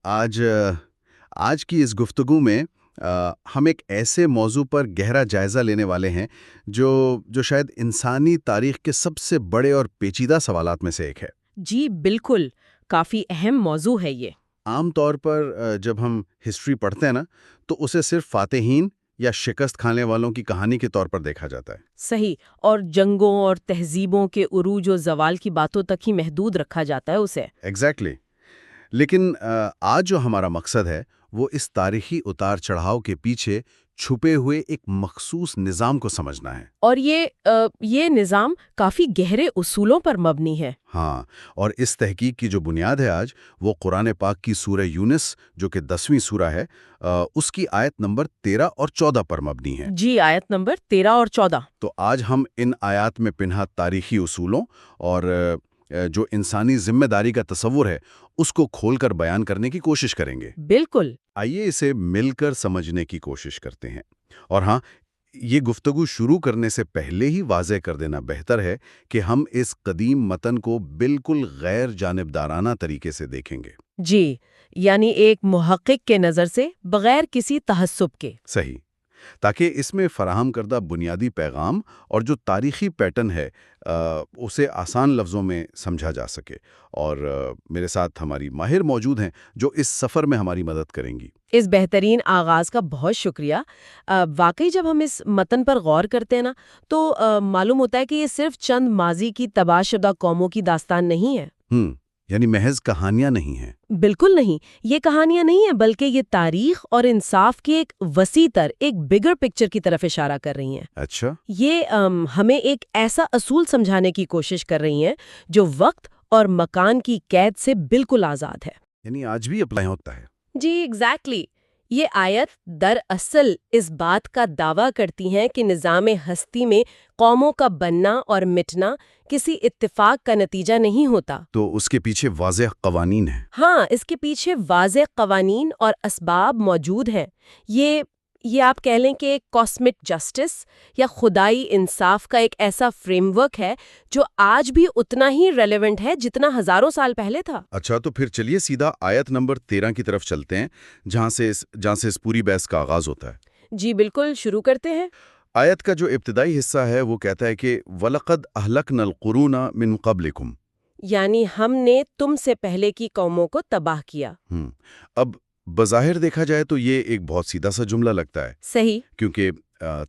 آج کی اس گفتگو میں ہم ایک ایسے موضوع پر گہرا جائزہ لینے والے ہیں جو شاید انسانی تاریخ کے سب سے بڑے اور پیچیدہ سوالات میں سے ایک ہے۔ جی بالکل، کافی اہم موضوع ہے یہ۔ عام طور پر جب ہم ہسٹری پڑھتے ہیں نا تو اسے صرف فاتحین یا شکست کھانے والوں کی کہانی کے طور پر دیکھا جاتا ہے۔ صحیح، اور جنگوں اور تہذیبوں کے عروج و زوال کی باتوں تک ہی محدود رکھا جاتا ہے اسے۔ ایگزیکٹلی۔ لیکن آج جو ہمارا مقصد ہے وہ اس تاریخی اتار چڑھاؤ کے پیچھے چھپے ہوئے ایک مخصوص نظام کو سمجھنا ہے۔ اور یہ نظام کافی گہرے اصولوں پر مبنی ہے۔ ہاں، اور اس تحقیق کی جو بنیاد ہے آج وہ قرآن پاک کی سورہ یونس جو کہ 10ویں سورہ ہے، اس کی آیت نمبر 13 اور 14 پر مبنی ہے۔ جی، آیت نمبر 13 اور 14۔ تو آج ہم ان آیات میں پنہا تاریخی اصولوں اور جو انسانی ذمہ داری کا تصور ہے اس کو کھول کر بیان کرنے کی کوشش کریں گے۔ بالکل۔ آئیے اسے مل کر سمجھنے کی کوشش کرتے ہیں۔ اور ہاں، یہ گفتگو شروع کرنے سے پہلے ہی واضح کر دینا بہتر ہے کہ ہم اس قدیم متن کو بالکل غیر جانبدارانہ طریقے سے دیکھیں گے۔ جی، یعنی ایک محقق کے نظر سے، بغیر کسی تعصب کے۔ صحیح، تاکہ اس میں فراہم کردہ بنیادی پیغام اور جو تاریخی پیٹرن ہے اسے آسان لفظوں میں سمجھا جا سکے۔ اور میرے ساتھ ہماری ماہر موجود ہیں جو اس سفر میں ہماری مدد کریں گی۔ اس بہترین آغاز کا بہت شکریہ۔ واقعی جب ہم اس متن پر غور کرتے ہیں نا تو معلوم ہوتا ہے کہ یہ صرف چند ماضی کی تباہ شدہ قوموں کی داستان نہیں ہے۔ یعنی محض کہانیاں نہیں ہیں۔ بالکل نہیں، یہ کہانیاں نہیں ہیں، بلکہ یہ تاریخ اور انصاف کی ایک وسیع تر، ایک بگر پکچر کی طرف اشارہ کر رہی ہیں۔ اچھا۔ یہ ہمیں ایک ایسا اصول سمجھانے کی کوشش کر رہی ہیں جو وقت اور مکان کی قید سے بالکل آزاد ہے۔ یعنی آج بھی اپلائی ہوتا ہے۔ جی ایگزیکٹلی۔ یہ آیت دراصل اس بات کا دعویٰ کرتی ہیں کہ نظام ہستی میں قوموں کا بننا اور مٹنا کسی اتفاق کا نتیجہ نہیں ہوتا۔ تو اس کے پیچھے واضح قوانین ہیں۔ ہاں، اس کے پیچھے واضح قوانین اور اسباب موجود ہیں۔ یہ آپ کہہ لیں کہ ایک کاسمک جسٹس یا خدائی انصاف کا ایک ایسا فریم ورک ہے جو آج بھی اتنا ہی ریلیونٹ ہے جتنا ہزاروں سال پہلے تھا۔ اچھا، تو پھر چلیے سیدھا آیت نمبر 13 کی طرف چلتے ہیں جہاں سے اس پوری بحث کا آغاز ہوتا ہے۔ جی بالکل، شروع کرتے ہیں۔ آیت کا جو ابتدائی حصہ ہے وہ کہتا ہے کہ وَلَقَدْ أَهْلَكْنَا الْقُرُونَ مِن قَبْلِكُمْ، یعنی ہم نے تم سے پہلے کی قوموں کو تباہ کیا۔ اب بظاہر دیکھا جائے تو یہ ایک بہت سیدھا سا جملہ لگتا ہے۔ صحیح۔ کیونکہ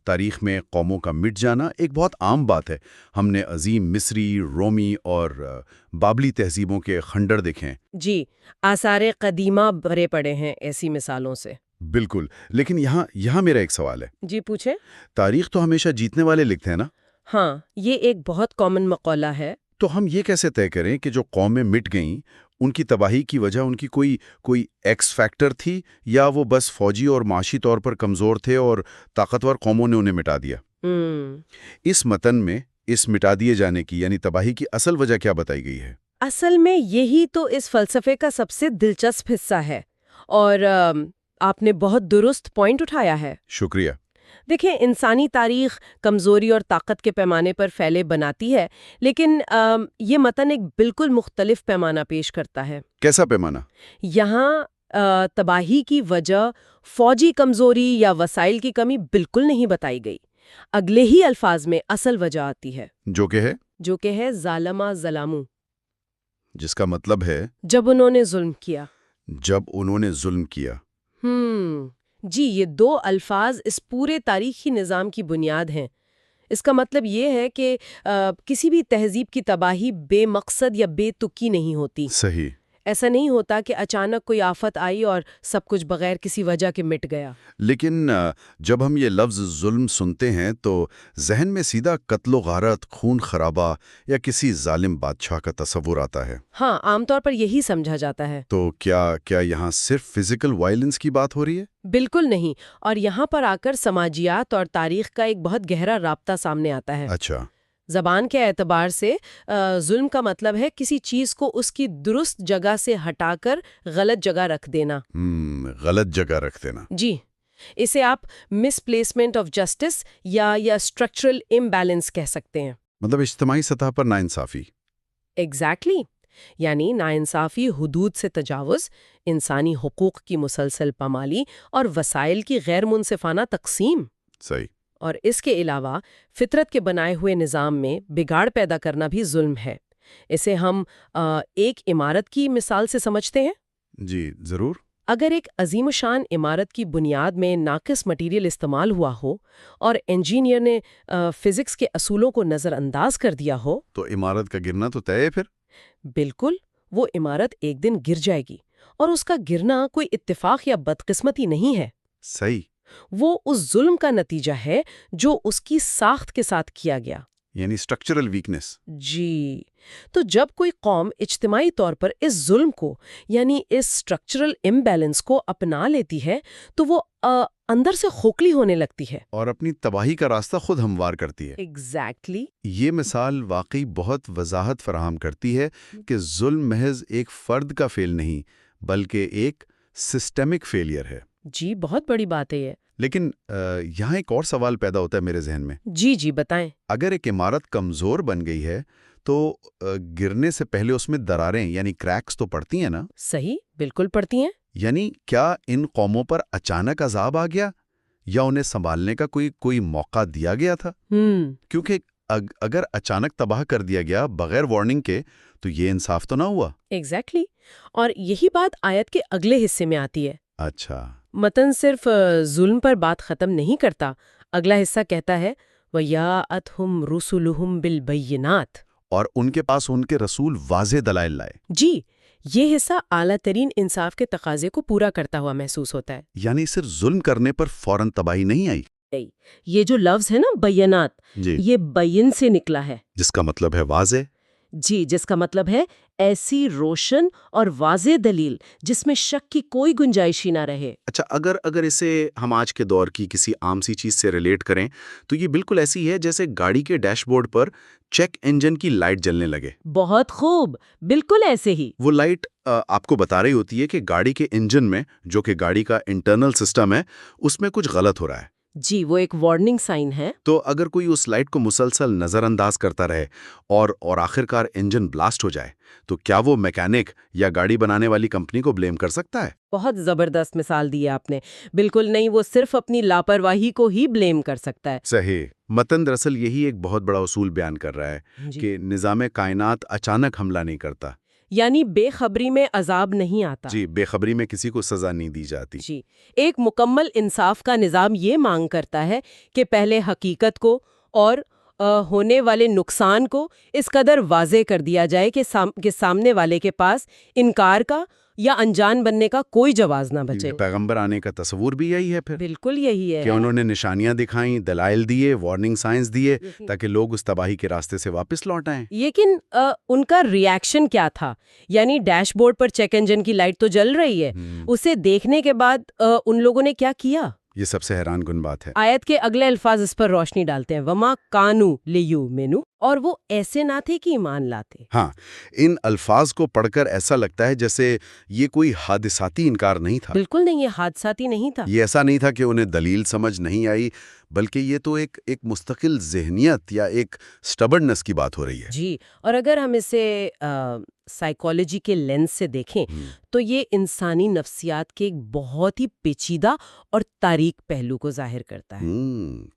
تاریخ میں قوموں کا مٹ جانا ایک بہت عام بات ہے۔ ہم نے عظیم مصری، رومی اور بابلی تہذیبوں کے خنڈر دیکھے ہیں۔ جی، آثار قدیمہ بھرے پڑے ہیں ایسی مثالوں سے۔ بالکل، لیکن یہاں میرا ایک سوال ہے۔ جی پوچھیں۔ تاریخ تو ہمیشہ جیتنے والے لکھتے ہیں نا؟ ہاں، یہ ایک بہت کامن مقولہ ہے۔ تو ہم یہ کیسے طے کریں کہ جو قومیں مٹ گئیں ان کی تباہی کی وجہ ان کی کوئی ایکس فیکٹر تھی، یا وہ بس فوجی اور معاشی طور پر کمزور تھے اور طاقتور قوموں نے انہیں مٹا دیا؟ اس متن میں اس مٹا دیے جانے کی یعنی تباہی کی اصل وجہ کیا بتائی گئی ہے؟ اصل میں یہی تو اس فلسفے کا سب سے دلچسپ حصہ ہے، اور آپ نے بہت درست پوائنٹ اٹھایا ہے۔ شکریہ۔ دیکھیں، انسانی تاریخ کمزوری اور طاقت کے پیمانے پر پھیلے بناتی ہے، لیکن یہ متن ایک بالکل مختلف پیمانہ پیش کرتا ہے۔ کیسا پیمانہ؟ یہاں تباہی کی وجہ فوجی کمزوری یا وسائل کی کمی بالکل نہیں بتائی گئی۔ اگلے ہی الفاظ میں اصل وجہ آتی ہے، جو کہ ہے ظالمہ ظلامو، جس کا مطلب ہے جب انہوں نے ظلم کیا۔ جی، یہ دو الفاظ اس پورے تاریخی نظام کی بنیاد ہیں۔ اس کا مطلب یہ ہے کہ کسی بھی تہذیب کی تباہی بے مقصد یا بے تکی نہیں ہوتی۔ صحیح۔ ایسا نہیں ہوتا کہ اچانک کوئی آفت آئی اور سب کچھ بغیر کسی وجہ کے مٹ گیا۔ لیکن جب ہم یہ لفظ ظلم سنتے ہیں تو ذہن میں سیدھا قتل و غارت، خون خرابہ یا کسی ظالم بادشاہ کا تصور آتا ہے۔ ہاں، عام طور پر یہی سمجھا جاتا ہے۔ تو کیا یہاں صرف فزیکل وائلنس کی بات ہو رہی ہے؟ بالکل نہیں، اور یہاں پر آ کر سماجیات اور تاریخ کا ایک بہت گہرا رابطہ سامنے آتا ہے۔ اچھا۔ زبان کے اعتبار سے ظلم کا مطلب ہے کسی چیز کو اس کی درست جگہ سے ہٹا کر غلط جگہ رکھ دینا۔ غلط جگہ رکھ دینا۔ جی، اسے آپ مس پلیسمنٹ آف جسٹس یا اسٹرکچرل امبیلنس کہہ سکتے ہیں۔ مطلب اجتماعی سطح پر ناانصافی۔ ایگزیکٹلی۔ یعنی ناانصافی، حدود سے تجاوز، انسانی حقوق کی مسلسل پامالی اور وسائل کی غیر منصفانہ تقسیم۔ صحیح۔ اور اس کے علاوہ فطرت کے بنائے ہوئے نظام میں بگاڑ پیدا کرنا بھی ظلم ہے۔ اسے ہم ایک عمارت کی مثال سے سمجھتے ہیں۔ جی ضرور۔ اگر ایک عظیم شان عمارت کی بنیاد میں ناقص مٹیریل استعمال ہوا ہو اور انجینئر نے فزکس کے اصولوں کو نظر انداز کر دیا ہو تو عمارت کا گرنا تو طے ہے پھر؟ بالکل، وہ عمارت ایک دن گر جائے گی، اور اس کا گرنا کوئی اتفاق یا بدقسمتی نہیں ہے۔ صحیح۔ وہ اس ظلم کا نتیجہ ہے جو اس کی ساخت کے ساتھ کیا گیا۔ یعنی اسٹرکچرل ویکنس۔ جی، تو جب کوئی قوم اجتماعی طور پر اس ظلم کو، یعنی اس اسٹرکچرل امبیلنس کو اپنا لیتی ہے تو وہ اندر سے کھوکھلی ہونے لگتی ہے اور اپنی تباہی کا راستہ خود ہموار کرتی ہے۔ ایگزیکٹلی۔ یہ مثال واقعی بہت وضاحت فراہم کرتی ہے کہ ظلم محض ایک فرد کا فیل نہیں بلکہ ایک سسٹمک فیلئر ہے۔ جی، بہت بڑی بات ہے یہ۔ لیکن یہاں ایک اور سوال پیدا ہوتا ہے میرے ذہن میں۔ جی بتائیں۔ اگر ایک عمارت کمزور بن گئی ہے تو گرنے سے پہلے اس میں دراریں یعنی کریکس تو پڑتی ہیں نا؟ صحیح، بالکل پڑتی ہیں۔ یعنی کیا ان قوموں پر اچانک عذاب آ گیا یا انہیں سنبھالنے کا کوئی موقع دیا گیا تھا؟ کیونکہ اگر اچانک تباہ کر دیا گیا بغیر وارننگ کے تو یہ انصاف تو نہ ہوا۔ ایگزیکٹلی، اور یہی بات آیت کے اگلے حصے میں آتی ہے۔ اچھا۔ متن صرف ظلم پر بات ختم نہیں کرتا، اگلا حصہ کہتا ہے وَيَأْتُهُمْ رُسُلُهُمْ بِالْبَيِّنَاتِ، اور ان کے پاس ان کے رسول واضح دلائل لائے۔ جی، یہ حصہ اعلیٰ ترین انصاف کے تقاضے کو پورا کرتا ہوا محسوس ہوتا ہے۔ یعنی صرف ظلم کرنے پر فوراً تباہی نہیں آئی۔ یہ جو لفظ ہے نا بینات، جی، یہ بین سے نکلا ہے۔ جس کا مطلب ہے واضح۔ جی، جس کا مطلب ہے ایسی روشن اور واضح دلیل جس میں شک کی کوئی گنجائش ہی نہ رہے۔ اچھا، اگر اسے ہم آج کے دور کی کسی عام سی چیز سے ریلیٹ کریں تو یہ بالکل ایسی ہے جیسے گاڑی کے ڈیش بورڈ پر چیک انجن کی لائٹ جلنے لگے۔ بہت خوب، بالکل ایسے ہی۔ وہ لائٹ آپ کو بتا رہی ہوتی ہے کہ گاڑی کے انجن میں، جو کہ گاڑی کا انٹرنل سسٹم ہے، اس میں کچھ غلط ہو رہا ہے۔ جی، وہ ایک وارننگ سائن ہے۔ تو اگر کوئی اس لائٹ کو مسلسل نظر انداز کرتا رہے اور آخرکار انجن بلاسٹ ہو جائے تو کیا وہ میکینک یا گاڑی بنانے والی کمپنی کو بلیم کر سکتا ہے؟ بہت زبردست مثال دی ہے آپ نے۔ بالکل نہیں، وہ صرف اپنی لاپرواہی کو ہی بلیم کر سکتا ہے۔ صحیح۔ متن دراصل یہی ایک بہت بڑا اصول بیان کر رہا ہے کہ نظام کائنات اچانک حملہ نہیں کرتا، یعنی بے خبری میں عذاب نہیں آتا۔ جی، بے خبری میں کسی کو سزا نہیں دی جاتی۔ جی، ایک مکمل انصاف کا نظام یہ مانگ کرتا ہے کہ پہلے حقیقت کو اور ہونے والے نقصان کو اس قدر واضح کر دیا جائے کہ سامنے والے کے پاس انکار کا یا انجان بننے کا کوئی جواز نہ بچے۔ پیغمبر آنے کا تصور بھی یہی ہے پھر، بالکل یہی ہے کہ انہوں نے نشانیاں دکھائیں، دلائل دیے، وارننگ سائنز دیے تاکہ لوگ اس تباہی کے راستے سے واپس لوٹ آئیں۔ لیکن ان کا ریاکشن کیا تھا؟ یعنی ڈیش بورڈ پر چیک انجن کی لائٹ تو جل رہی ہے، اسے دیکھنے کے بعد ان لوگوں نے کیا کیا؟ یہ سب سے حیران کن بات ہے۔ آیت کے اگلے الفاظ اس پر روشنی ڈالتے ہیں، وما کانو لیؤمنو، اور وہ ایسے نہ تھے کہ ایمان لاتے۔ ہاں، ان الفاظ کو پڑھ کر ایسا لگتا ہے جیسے یہ کوئی حادثاتی انکار نہیں تھا۔ بالکل نہیں، یہ حادثاتی نہیں تھا۔ یہ ایسا نہیں تھا کہ انہیں دلیل سمجھ نہیں آئی، بلکہ یہ تو ایک مستقل ذہنیت یا ایک سٹبرنس کی بات ہو رہی ہے۔ جی، اور اگر ہم اسے سائیکالوجی کے لینس سے دیکھیں تو یہ انسانی نفسیات کے ایک بہت ہی پیچیدہ اور تاریک پہلو کو ظاہر کرتا ہے۔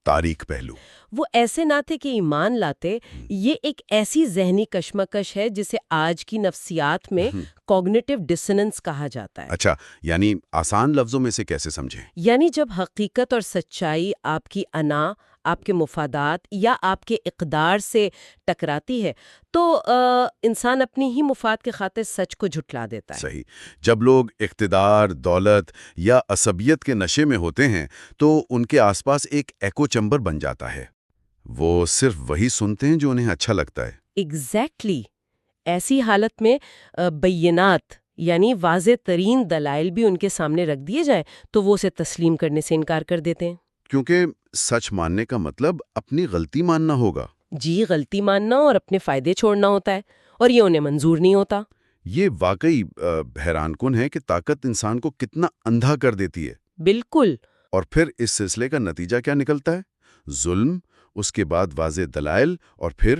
تاریک پہلو۔ وہ ایسے نہ تھے کہ ایمان لاتے، یہ ایک ایسی ذہنی کشمکش ہے جسے آج کی نفسیات میں کوگنیٹو ڈسننس کہا جاتا ہے۔ اچھا، یعنی آسان لفظوں میں سے کیسے سمجھیں؟ یعنی جب حقیقت اور سچائی آپ کی انا، آپ کے مفادات یا آپ کے اقدار سے ٹکراتی ہے تو انسان اپنی ہی مفاد کے خاطر سچ کو جھٹلا دیتا ہے۔ صحیح۔ جب لوگ اقتدار، دولت یا عصبیت کے نشے میں ہوتے ہیں تو ان کے آس پاس ایک ایکو چیمبر بن جاتا ہے، وہ صرف وہی سنتے ہیں جو انہیں اچھا لگتا ہے۔ ایگزیکٹلی۔ ایسی حالت میں بینات یعنی واضح ترین دلائل بھی ان کے سامنے رکھ دیے جائیں تو وہ اسے تسلیم کرنے سے انکار کر دیتے ہیں، کیونکہ سچ ماننے کا مطلب اپنی غلطی ماننا ہوگا۔ جی، غلطی ماننا اور اپنے فائدے چھوڑنا ہوتا ہے، اور یہ انہیں منظور نہیں ہوتا۔ یہ واقعی حیران کن ہے کہ طاقت انسان کو کتنا اندھا کر دیتی ہے۔ بالکل۔ اور پھر اس سلسلے کا نتیجہ کیا نکلتا ہے؟ ظلم، اس کے بعد واضح دلائل، اور پھر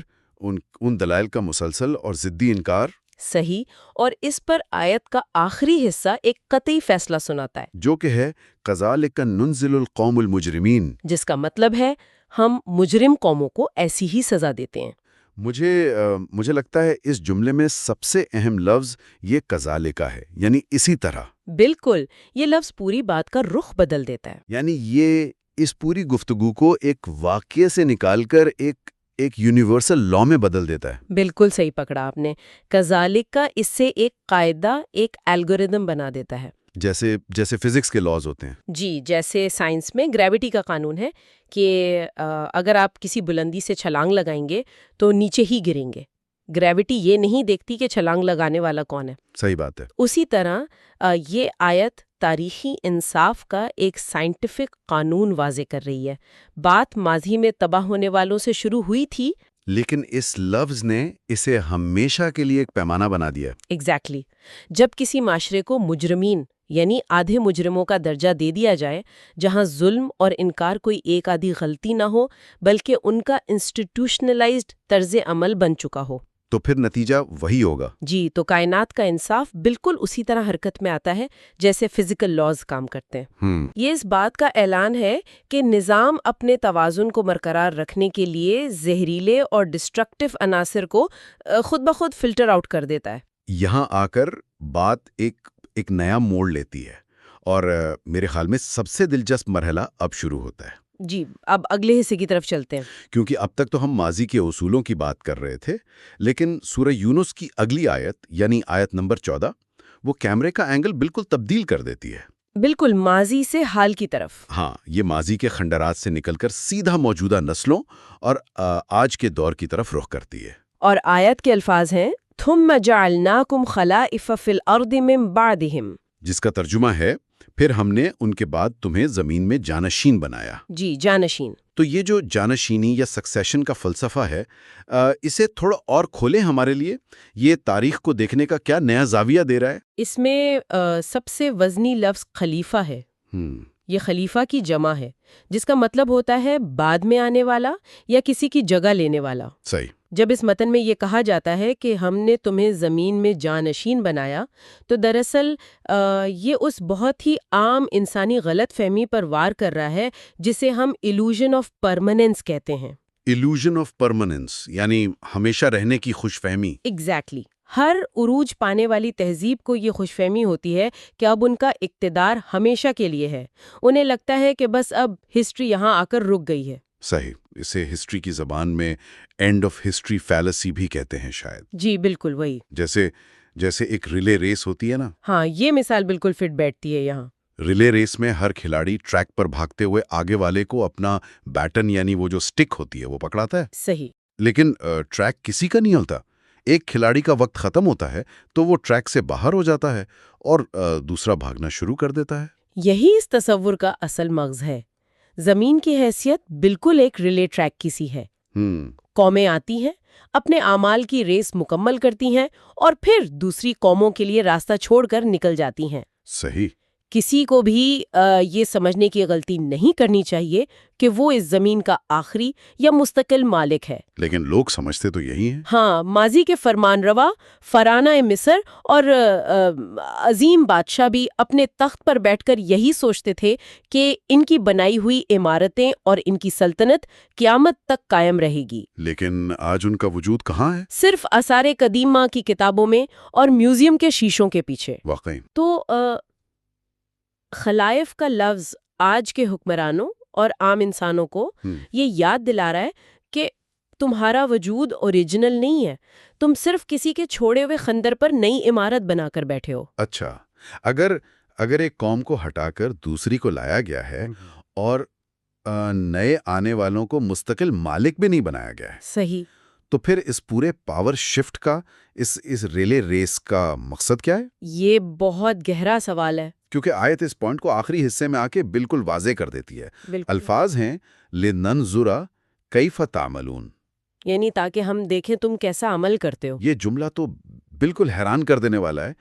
ان دلائل کا مسلسل اور ضدی انکار۔ صحیح، اور اس پر آیت کا آخری حصہ ایک قطعی فیصلہ سناتا ہے، جو کہ ہے کذالک ننزل القوم المجرمین، جس کا مطلب ہے ہم مجرم قوموں کو ایسی ہی سزا دیتے ہیں۔ مجھے لگتا ہے اس جملے میں سب سے اہم لفظ یہ کذالکا ہے، یعنی اسی طرح۔ بالکل، یہ لفظ پوری بات کا رخ بدل دیتا ہے۔ یعنی یہ اس پوری گفتگو کو ایک واقعے سے نکال کر ایک یونیورسل لا میں بدل دیتا ہے۔ بالکل صحیح پکڑا آپ نے، کذالک کا اس سے ایک قاعدہ، ایک الگوریدم بنا دیتا ہے۔ جیسے فزکس کے لاز ہوتے ہیں۔ جی، جیسے سائنس میں گریوٹی کا قانون ہے کہ اگر آپ کسی بلندی سے چھلانگ لگائیں گے تو نیچے ہی گریں گے۔ گریوٹی یہ نہیں دیکھتی کہ چھلانگ لگانے والا کون ہے۔ صحیح بات ہے۔ اسی طرح یہ آیت تاریخی انصاف کا ایک سائنٹیفک قانون واضح کر رہی ہے۔ بات ماضی میں تباہ ہونے والوں سے شروع ہوئی تھی، لیکن اس لفظ نے اسے ہمیشہ کے لیے ایک پیمانہ بنا دیا۔ ایگزیکٹلی۔ جب کسی معاشرے کو مجرمین یعنی آدھے مجرموں کا درجہ دے دیا جائے، جہاں ظلم اور انکار کوئی ایک آدھی غلطی نہ ہو بلکہ ان کا انسٹیٹیوشنلائزڈ طرز عمل بن چکا ہو، تو پھر نتیجہ وہی ہوگا۔ جی، تو کائنات کا انصاف بالکل اسی طرح حرکت میں آتا ہے جیسے فزیکل لاز کام کرتے ہیں۔ یہ اس بات کا اعلان ہے کہ نظام اپنے توازن کو برقرار رکھنے کے لیے زہریلے اور ڈسٹرکٹیو عناصر کو خود بخود فلٹر آؤٹ کر دیتا ہے۔ یہاں آ کر بات ایک نیا موڑ لیتی ہے، اور میرے خیال میں سب سے دلچسپ مرحلہ اب شروع ہوتا ہے۔ جی، اب اگلے حصے کی طرف چلتے ہیں۔ کیونکہ اب تک تو ہم ماضی کے اصولوں کی بات کر رہے تھے، لیکن سورہ یونس کی اگلی آیت یعنی آیت نمبر 14 وہ کیمرے کا اینگل بالکل تبدیل کر دیتی ہے۔ بالکل ماضی سے حال کی طرف۔ ہاں، یہ ماضی کے خنڈرات سے نکل کر سیدھا موجودہ نسلوں اور آج کے دور کی طرف رخ کرتی ہے۔ اور آیت کے الفاظ ہیں ثم جعلناکم خلائف فی الارض من بعدہم، جس کا ترجمہ ہے پھر ہم نے ان کے بعد تمہیں زمین میں جانشین بنایا۔ جی، جانشین۔ تو یہ جو جانشینی یا سکسیشن کا فلسفہ ہے، اسے تھوڑا اور کھولیں ہمارے لیے۔ یہ تاریخ کو دیکھنے کا کیا نیا زاویہ دے رہا ہے؟ اس میں سب سے وزنی لفظ خلیفہ ہے۔ یہ خلیفہ کی جمع ہے، جس کا مطلب ہوتا ہے بعد میں آنے والا یا کسی کی جگہ لینے والا۔ صحیح۔ جب اس متن میں یہ کہا جاتا ہے کہ ہم نے تمہیں زمین میں جانشین بنایا، تو دراصل یہ اس بہت ہی عام انسانی غلط فہمی پر وار کر رہا ہے جسے ہم ایلوژن آف پرماننس کہتے ہیں۔ ایلوژن آف پرماننس یعنی ہمیشہ رہنے کی خوش فہمی۔ ایگزیکٹلی۔ ہر عروج پانے والی تہذیب کو یہ خوش فہمی ہوتی ہے کہ اب ان کا اقتدار ہمیشہ کے لیے ہے۔ انہیں لگتا ہے کہ بس اب ہسٹری یہاں آ کر رک گئی ہے۔ صحیح، اسے ہسٹری کی زبان میں اینڈ آف ہسٹری فیلسی بھی کہتے ہیں شاید۔ جی بالکل وہی، جیسے ایک ریلے ریس ہوتی ہے نا۔ ہاں، یہ مثال بالکل فٹ بیٹھتی ہے یہاں۔ ریلے ریس میں ہر کھلاڑی ٹریک پر بھاگتے ہوئے آگے والے کو اپنا بیٹن یعنی وہ جو سٹک ہوتی ہے وہ پکڑاتا ہے۔ صحیح۔ لیکن ٹریک کسی کا نہیں ہوتا۔ ایک کھلاڑی کا وقت ختم ہوتا ہے تو وہ ٹریک سے باہر ہو جاتا ہے اور دوسرا بھاگنا شروع کر دیتا ہے۔ یہی اس تصور کا اصل مغز ہے۔ زمین کی حیثیت بالکل ایک ریلے ٹریک کی سی ہے۔ قومیں آتی ہیں، اپنے اعمال کی ریس مکمل کرتی ہیں اور پھر دوسری قوموں کے لیے راستہ چھوڑ کر نکل جاتی ہیں۔ صحیح۔ کسی کو بھی یہ سمجھنے کی غلطی نہیں کرنی چاہیے کہ وہ اس زمین کا آخری یا مستقل مالک ہے۔ لیکن لوگ سمجھتے تو یہی ہیں۔ ہاں، ماضی کے فرمان روا فراعنہ مصر اور عظیم بادشاہ بھی اپنے تخت پر بیٹھ کر یہی سوچتے تھے کہ ان کی بنائی ہوئی عمارتیں اور ان کی سلطنت قیامت تک قائم رہے گی۔ لیکن آج ان کا وجود کہاں ہے؟ صرف آثار قدیمہ کی کتابوں میں اور میوزیم کے شیشوں کے پیچھے۔ واقعی۔ تو خلائف کا لفظ آج کے حکمرانوں اور عام انسانوں کو یہ یاد دلا رہا ہے کہ تمہارا وجود اوریجنل نہیں ہے، تم صرف کسی کے چھوڑے ہوئے خنجر پر نئی عمارت بنا کر بیٹھے ہو۔ اچھا، اگر ایک قوم کو ہٹا کر دوسری کو لایا گیا ہے اور نئے آنے والوں کو مستقل مالک بھی نہیں بنایا گیا ہے، صحیح، تو پھر اس پورے پاور شفٹ کا اس ریلے ریس کا مقصد کیا ہے؟ یہ بہت گہرا سوال ہے، کیونکہ آیت اس پوائنٹ کو آخری حصے میں آ کے بالکل واضح کر دیتی ہے۔ بالکل۔ الفاظ ہیں لِنَنْظُرَ كَيْفَ تَعْمَلُونَ، یعنی تاکہ ہم دیکھیں تم کیسا عمل کرتے ہو۔ یہ جملہ تو بالکل حیران کر دینے والا ہے۔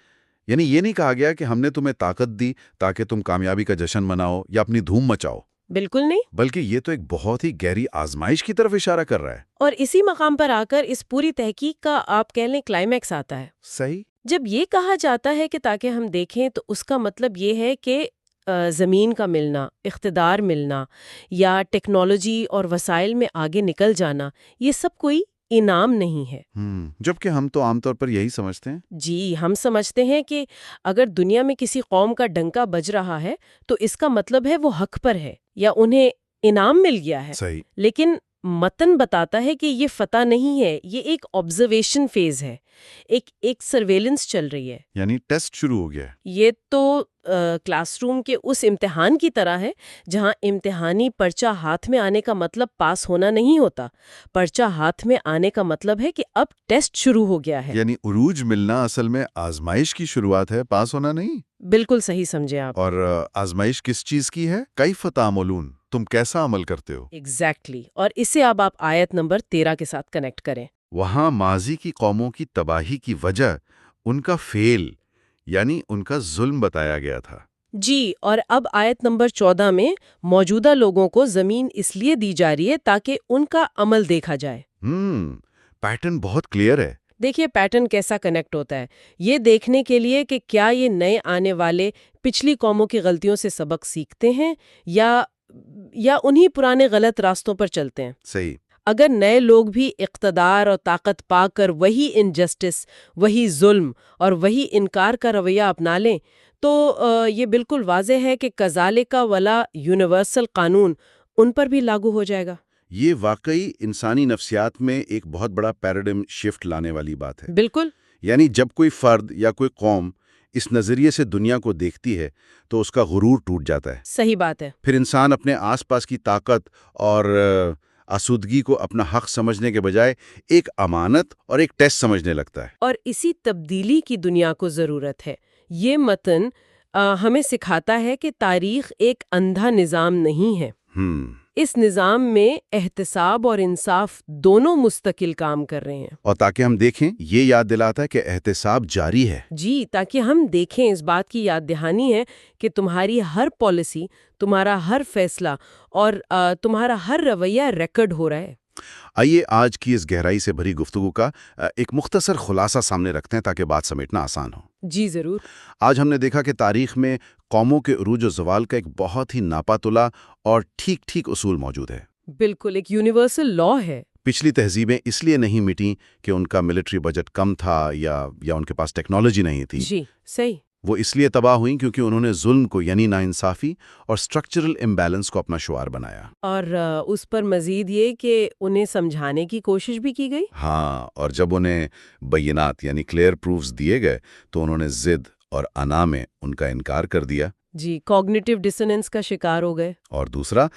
یعنی یہ نہیں کہا گیا کہ ہم نے تمہیں طاقت دی تاکہ تم کامیابی کا جشن مناؤ یا اپنی دھوم مچاؤ۔ بالکل نہیں. بلکہ یہ تو ایک بہت ہی گہری آزمائش کی طرف اشارہ کر رہا ہے. اور اسی مقام پر آ کر اس پوری تحقیق کا آپ کہہ لیں کلائمیکس آتا ہے. صحیح. جب یہ کہا جاتا ہے کہ تاکہ ہم دیکھیں تو اس کا مطلب یہ ہے کہ زمین کا ملنا، اقتدار ملنا یا ٹیکنالوجی اور وسائل میں آگے نکل جانا، یہ سب کوئی انعام نہیں ہے. جبکہ ہم تو عام طور پر یہی سمجھتے ہیں. جی، ہم سمجھتے ہیں کہ اگر دنیا میں کسی قوم کا ڈنکا بج رہا ہے تو اس کا مطلب ہے وہ حق پر ہے یا انہیں انعام مل گیا ہے. صحیح. لیکن متن بتاتا ہے کہ یہ فتح نہیں ہے، یہ ایک آبزرویشن فیز ہے، ایک سرویلنس چل رہی ہے. یعنی ٹیسٹ شروع ہو گیا ہے. یہ تو کلاس روم کے اس امتحان کی طرح ہے جہاں امتحانی پرچہ ہاتھ میں آنے کا مطلب پاس ہونا نہیں ہوتا. پرچہ ہاتھ میں آنے کا مطلب ہے کہ اب ٹیسٹ شروع ہو گیا ہے. یعنی عروج ملنا اصل میں آزمائش کی شروعات ہے، پاس ہونا نہیں. بالکل صحیح سمجھے آپ. اور آزمائش کس چیز کی ہے؟ کیف تعملون، تم کیسا عمل کرتے ہو. ایگزیکٹلی. اور اسے اب آپ آیت نمبر 13 کے ساتھ کنیکٹ کریں. وہاں ماضی کی قوموں کی تباہی کی وجہ ان کا فیل یعنی ان کا ظلم بتایا گیا تھا. جی، اور اب آیت نمبر 14 میں موجودہ لوگوں کو زمین اس لیے دی جا رہی ہے تاکہ ان کا عمل دیکھا جائے. پیٹرن بہت کلیئر ہے. دیکھیے پیٹرن کیسا کنیکٹ ہوتا ہے. یہ دیکھنے کے لیے کہ کیا یہ نئے آنے والے پچھلی قوموں کی غلطیوں سے سبق سیکھتے ہیں یا انہی پرانے غلط راستوں پر چلتے ہیں. صحیح. اگر نئے لوگ بھی اقتدار اور طاقت پا کر وہی انجسٹس، وہی ظلم اور وہی انکار کا رویہ اپنا لیں تو یہ بالکل واضح ہے کہ کذالک ولا یونیورسل قانون ان پر بھی لاگو ہو جائے گا. یہ واقعی انسانی نفسیات میں ایک بہت بڑا پیراڈائم شفٹ لانے والی بات ہے. بالکل. یعنی جب کوئی فرد یا کوئی قوم اس نظریے سے دنیا کو دیکھتی ہے تو اس کا غرور ٹوٹ جاتا ہے. صحیح بات ہے. پھر انسان اپنے آس پاس کی طاقت اور آسودگی کو اپنا حق سمجھنے کے بجائے ایک امانت اور ایک ٹیسٹ سمجھنے لگتا ہے. اور اسی تبدیلی کی دنیا کو ضرورت ہے. یہ متن ہمیں سکھاتا ہے کہ تاریخ ایک اندھا نظام نہیں ہے. اس نظام میں احتساب اور انصاف دونوں مستقل کام کر رہے ہیں. اور تاکہ ہم دیکھیں، یہ یاد دلاتا ہے کہ احتساب جاری ہے. جی، تاکہ ہم دیکھیں، اس بات کی یاد دہانی ہے کہ تمہاری ہر پالیسی، تمہارا ہر فیصلہ اور تمہارا ہر رویہ ریکارڈ ہو رہا ہے. آئیے آج کی اس گہرائی سے بھری گفتگو کا ایک مختصر خلاصہ سامنے رکھتے ہیں تاکہ بات سمیٹنا آسان ہو. جی ضرور. آج ہم نے دیکھا کہ تاریخ میں قوموں کے عروج و زوال کا ایک بہت ہی ناپا تلا اور ٹھیک اصول موجود ہے. بالکل ایک یونیورسل لا ہے. پچھلی تہذیبیں اس لیے نہیں مٹیں کہ ان کا ملٹری بجٹ کم تھا یا ان کے پاس ٹیکنالوجی نہیں تھی. جی صحیح. وہ اس لیے تباہ ہوئیں کیونکہ انہوں نے ظلم کو یعنی ناانصافی اور سٹرکچرل امبیلنس کو اپنا شعار بنایا. اور اس پر مزید یہ کہ انہیں سمجھانے کی کوشش بھی کی گئی. ہاں، اور جب انہیں بینات یعنی کلیئر پروفز دیے گئے تو انہوں نے ضد اور انا میں ان کا انکار کر دیا. جی، کوگنیٹیو ڈسوننس کا شکار ہو گئے. اور دوسرا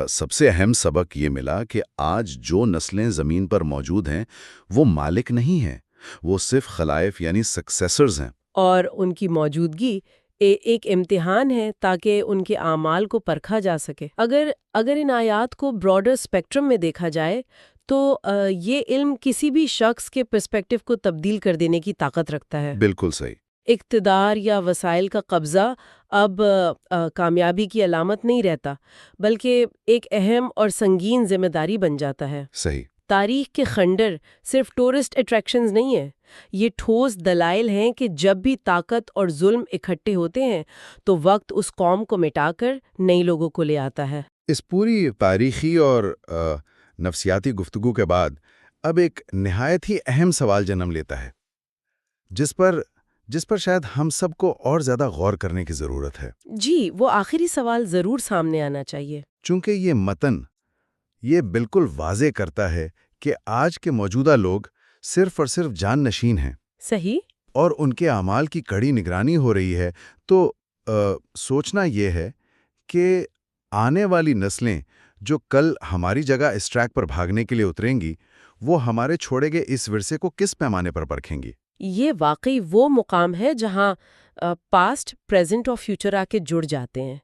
سب سے اہم سبق یہ ملا کہ آج جو نسلیں زمین پر موجود ہیں وہ مالک نہیں ہیں، وہ صرف خلائف یعنی سکسیسرز ہیں. اور ان کی موجودگی ایک امتحان ہے تاکہ ان کے اعمال کو پرکھا جا سکے. اگر ان آیات کو براڈر اسپیکٹرم میں دیکھا جائے تو یہ علم کسی بھی شخص کے پرسپیکٹو کو تبدیل کر دینے کی طاقت رکھتا ہے. بالکل صحیح. اقتدار یا وسائل کا قبضہ اب کامیابی کی علامت نہیں رہتا بلکہ ایک اہم اور سنگین ذمہ داری بن جاتا ہے. صحیح. تاریخ کے خنڈر صرف ٹورسٹ اٹریکشنز نہیں ہیں، یہ ٹھوس دلائل ہیں کہ جب بھی طاقت اور ظلم اکٹھے ہوتے ہیں تو وقت اس قوم کو مٹا کر نئی لوگوں کو لے آتا ہے. اس پوری تاریخی اور نفسیاتی گفتگو کے بعد اب ایک نہایت ہی اہم سوال جنم لیتا ہے جس پر شاید ہم سب کو اور زیادہ غور کرنے کی ضرورت ہے. جی، وہ آخری سوال ضرور سامنے آنا چاہیے. چونکہ یہ متن یہ بالکل واضح کرتا ہے کہ آج کے موجودہ لوگ صرف اور صرف جان نشین ہیں. صحیح. اور ان کے اعمال کی کڑی نگرانی ہو رہی ہے تو سوچنا یہ ہے کہ آنے والی نسلیں جو کل ہماری جگہ اس ٹریک پر بھاگنے کے لیے اتریں گی وہ ہمارے چھوڑے گئے اس ورثے کو کس پیمانے پر پرکھیں گی. یہ واقعی وہ مقام ہے جہاں پاسٹ، پریزنٹ اور فیوچر آ کے جڑ جاتے ہیں.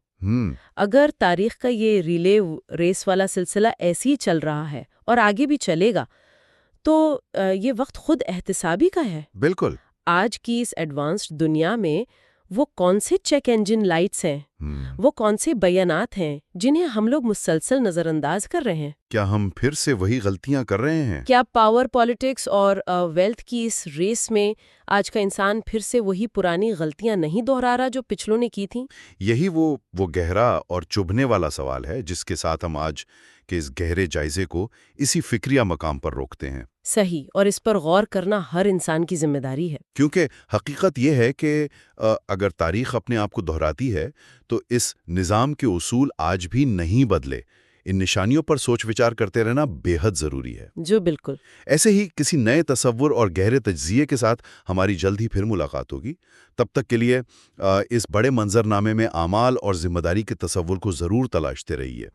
اگر تاریخ کا یہ ریلے ریس والا سلسلہ ایسے ہی چل رہا ہے اور آگے بھی چلے گا تو یہ وقت خود احتسابی کا ہے. بالکل. آج کی اس ایڈوانسڈ دنیا میں وہ کون سے چیک انجن لائٹس ہیں، وہ کون سے بیانات ہیں جنہیں ہم لوگ مسلسل نظر انداز کر رہے ہیں؟ کیا ہم پھر سے وہی غلطیاں کر رہے ہیں؟ کیا پاور پالیٹکس اور ویلتھ کی اس ریس میں آج کا انسان پھر سے وہی پرانی غلطیاں نہیں دہرا رہا جو پچھلوں نے کی تھیں؟ یہی وہ گہرا اور چبھنے والا سوال ہے جس کے ساتھ ہم آج کے اس گہرے جائزے کو اسی فکریہ مقام پر روکتے ہیں۔ صحیح، اور اس پر غور کرنا ہر انسان کی ذمہ داری ہے۔ کیونکہ حقیقت یہ ہے کہ اگر تاریخ اپنے آپ کو دہراتی ہے تو اس نظام کے اصول آج بھی نہیں بدلے۔ ان نشانیوں پر سوچ وچار کرتے رہنا بے حد ضروری ہے۔ جو بالکل۔ ایسے ہی کسی نئے تصور اور گہرے تجزیے کے ساتھ ہماری جلد ہی پھر ملاقات ہوگی۔ تب تک کے لیے اس بڑے منظر نامے میں اعمال اور ذمہ داری کے تصور کو ضرور تلاشتے رہیے۔